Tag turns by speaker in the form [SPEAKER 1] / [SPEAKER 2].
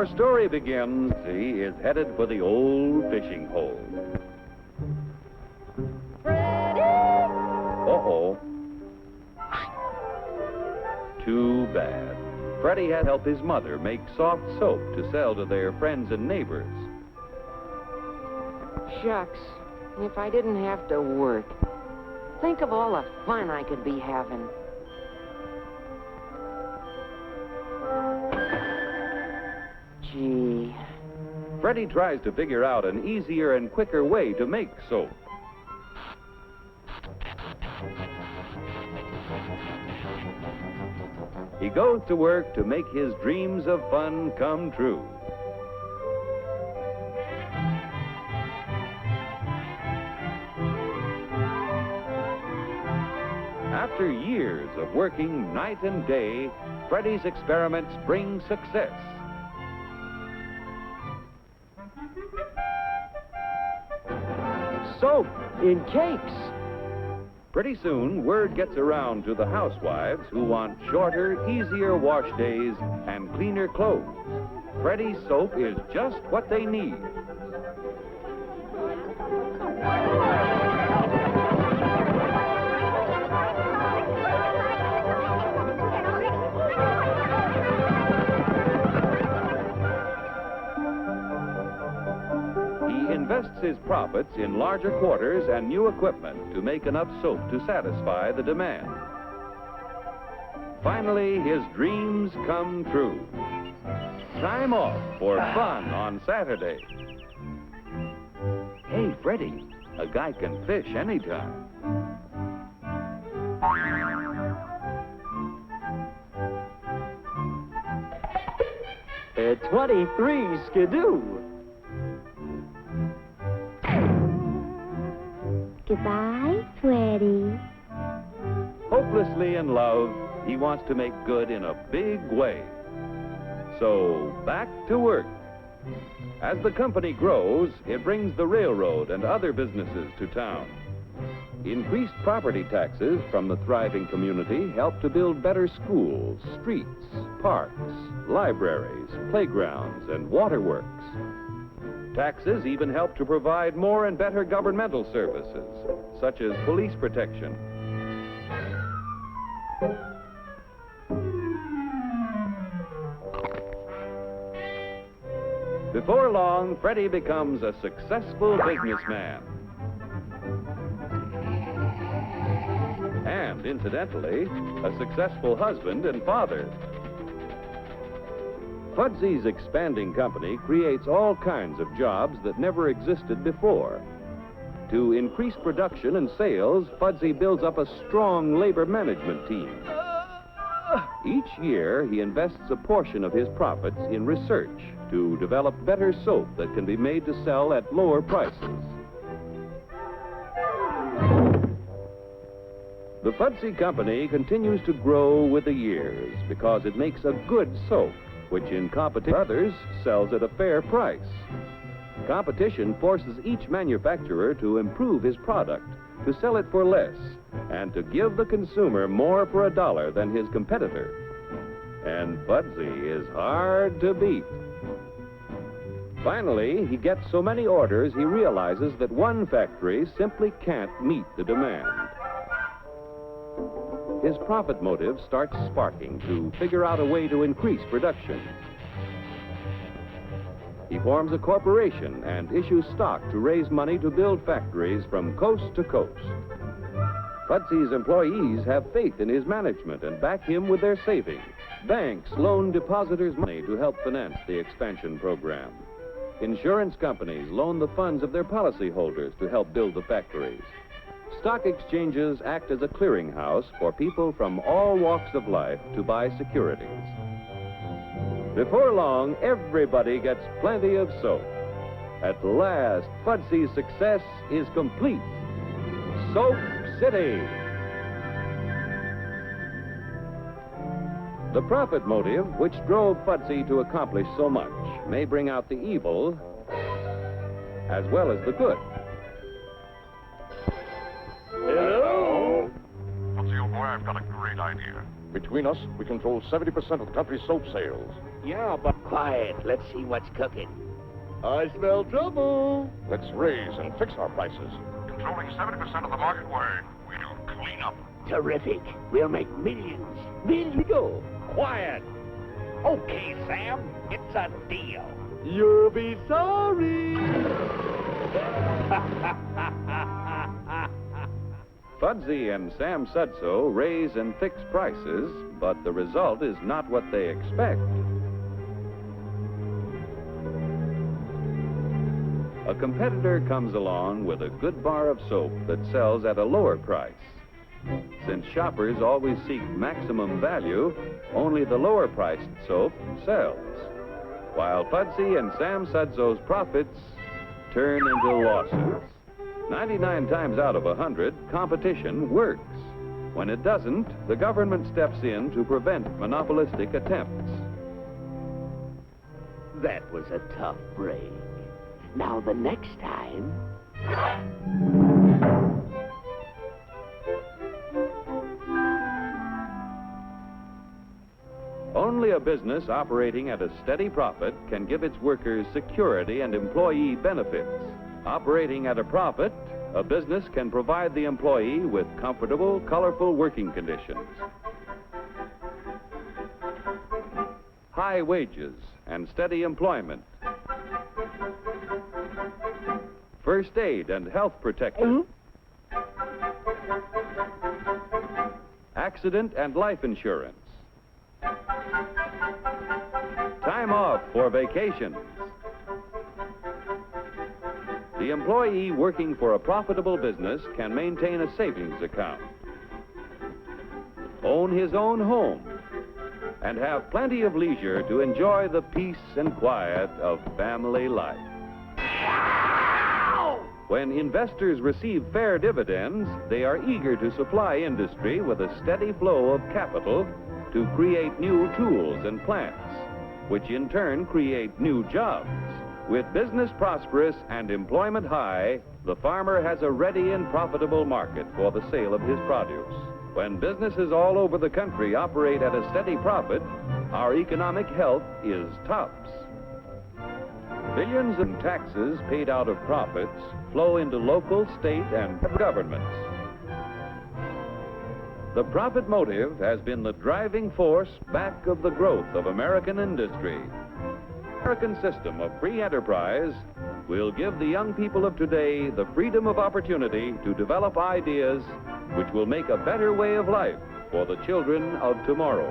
[SPEAKER 1] Our story begins. He is headed for the old fishing hole. Uh-oh. Too bad. Freddie had helped his mother make soft soap to sell to their friends and neighbors.
[SPEAKER 2] Shucks, if I didn't have to work. Think of all the fun I could be having. Gee.
[SPEAKER 1] Freddie tries to figure out an easier and quicker way to make soap. He goes to work to make his dreams of fun come true. After years of working night and day, Freddie's experiments bring success.
[SPEAKER 2] Soap in cakes.
[SPEAKER 1] Pretty soon, word gets around to the housewives who want shorter, easier wash days and cleaner clothes. Freddie's soap is just what they need. He invests his profits in larger quarters and new equipment to make enough soap to satisfy the demand. Finally, his dreams come true. Time off for fun on Saturday. Hey, Freddie, a guy can fish anytime.
[SPEAKER 2] 23 skidoo.
[SPEAKER 3] Goodbye, Freddie.
[SPEAKER 1] Hopelessly in love, he wants to make good in a big way. So, back to work. As the company grows, it brings the railroad and other businesses to town. Increased property taxes from the thriving community help to build better schools, streets, parks, libraries, playgrounds, and waterworks. Taxes even help to provide more and better governmental services, such as police protection. Before long, Freddie becomes a successful businessman. And, incidentally, a successful husband and father. Fudsy's expanding company creates all kinds of jobs that never existed before. To increase production and sales, Fudsy builds up a strong labor management team. Each year, he invests a portion of his profits in research to develop better soap that can be made to sell at lower prices. The Fudsy Company continues to grow with the years because it makes a good soap, which in competition with others sells at a fair price. Competition forces each manufacturer to improve his product, to sell it for less, and to give the consumer more for $1 than his competitor. And Fudsy is hard to beat. Finally, he gets so many orders he realizes that one factory simply can't meet the demand. His profit motive starts sparking to figure out a way to increase production. He forms a corporation and issues stock to raise money to build factories from coast to coast. Fudsy's employees have faith in his management and back him with their savings. Banks loan depositors money to help finance the expansion program. Insurance companies loan the funds of their policyholders to help build the factories. Stock exchanges act as a clearinghouse for people from all walks of life to buy securities. Before long, everybody gets plenty of soap. At last, Fudsy's success is complete. Soap City. The profit motive, which drove Fudsy to accomplish so much, may bring out the evil as well as the good.
[SPEAKER 4] Hello? Fudsy, old boy, I've got a great idea. Between us, we control 70% of the country's soap sales.
[SPEAKER 5] Yeah, but quiet. Let's see what's cooking.
[SPEAKER 4] I smell trouble. Let's raise and fix our prices. Controlling 70% of the market where we do cleanup.
[SPEAKER 5] Terrific. We'll make millions. Millions. Go.
[SPEAKER 6] Quiet. Okay, Sam, it's a deal.
[SPEAKER 5] You'll be sorry.
[SPEAKER 1] Fudsy and Sam Sudso raise and fix prices, but the result is not what they expect. A competitor comes along with a good bar of soap that sells at a lower price. Since shoppers always seek maximum value, only the lower priced soap sells, while Fudsy and Sam Sudso's profits turn into losses. 99 times out of 100, competition works. When it doesn't, the government steps in to prevent monopolistic attempts.
[SPEAKER 5] That was a tough break. Now the next time...
[SPEAKER 1] Only a business operating at a steady profit can give its workers security and employee benefits. Operating at a profit, a business can provide the employee with comfortable, colorful working conditions, high wages and steady employment, first aid and health protection, accident and life insurance, time off for vacations. The employee working for a profitable business can maintain a savings account, own his own home, and have plenty of leisure to enjoy the peace and quiet of family life. When investors receive fair dividends, they are eager to supply industry with a steady flow of capital to create new tools and plants, which in turn create new jobs. With business prosperous and employment high, the farmer has a ready and profitable market for the sale of his produce. When businesses all over the country operate at a steady profit, our economic health is tops. Billions in taxes paid out of profits flow into local, state, and governments. The profit motive has been the driving force back of the growth of American industry. The American system of free enterprise will give the young people of today the freedom of opportunity to develop ideas which will make a better way of life for the children of tomorrow.